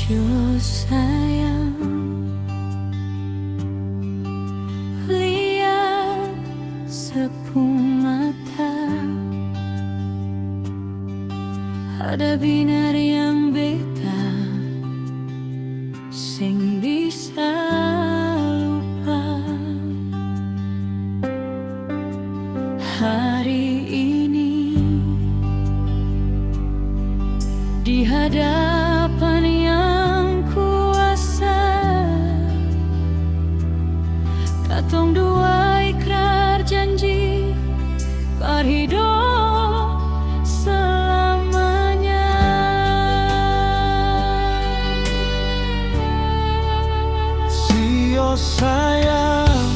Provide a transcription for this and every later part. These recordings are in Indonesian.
Jo sayang, lihat sepung mata, ada binar yang beta sing bisa lupa. Hari ini di hadapan yang kuasa, katong dua ikrar janji berhidup selamanya. Sio sayang,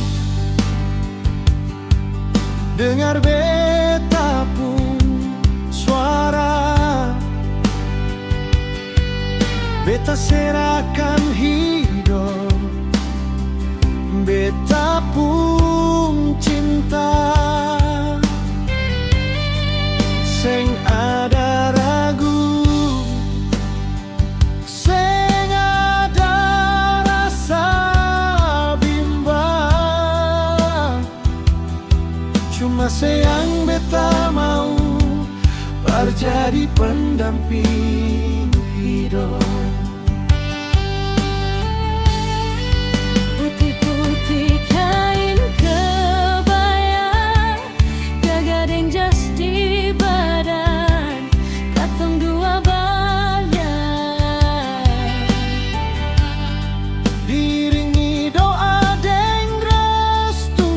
dengar beta pun suara, beta serahkan hidup, beta pun cinta. Seng ada ragu, seng ada rasa bimbang, cuma sayang beta mau berjadi pendamping hidup. Putih-putih kain kebaya, gagading jas di badan, katong dua bayan. Diringi doa deng restu,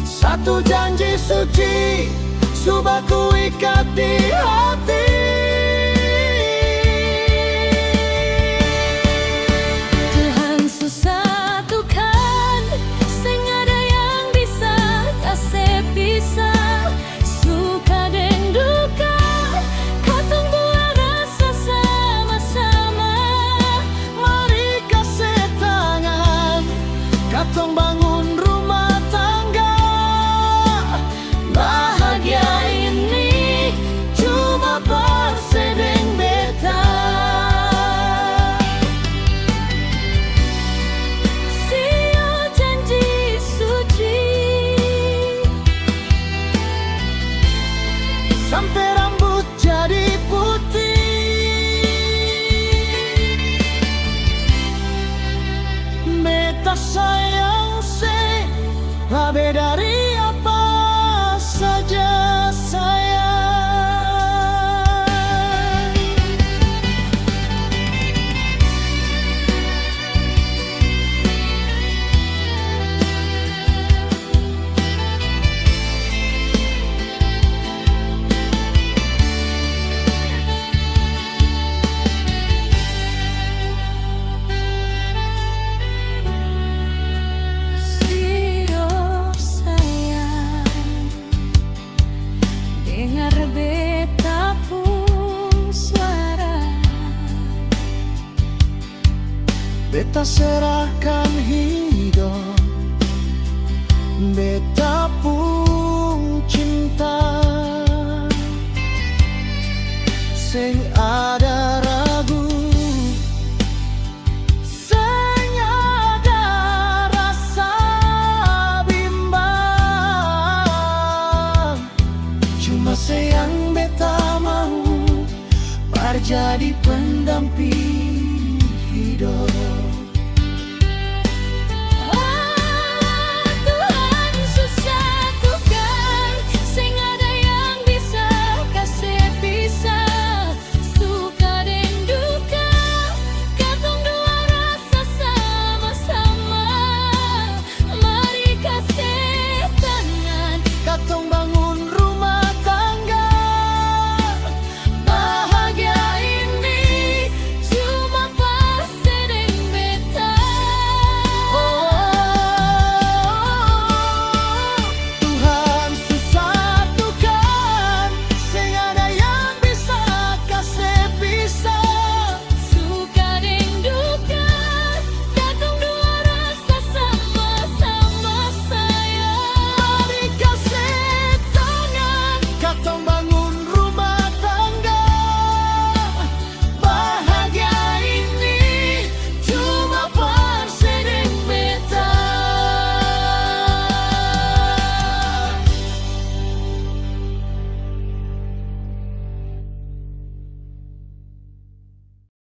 satu janji suci subah ku ikat di hati. Tuhan sesatukan, sing ada yang bisa kasih pisah, suka dan duka, katong buat rasa sama-sama. Mari kasih tangan, katong bangun rumah tangga. Bahagia ini cuma persedeng beta. Sio janji suci, Sampai rambut jadi putih, beta sayang se lebih dari apa saja sayang. Sio sayang, dengar beta pun suara, Beta serahkan hidup, beta pun cinta. Sing ada ragu, sing ada rasa bimbang, cuma sayang beta mau berjadi pendamping hidup.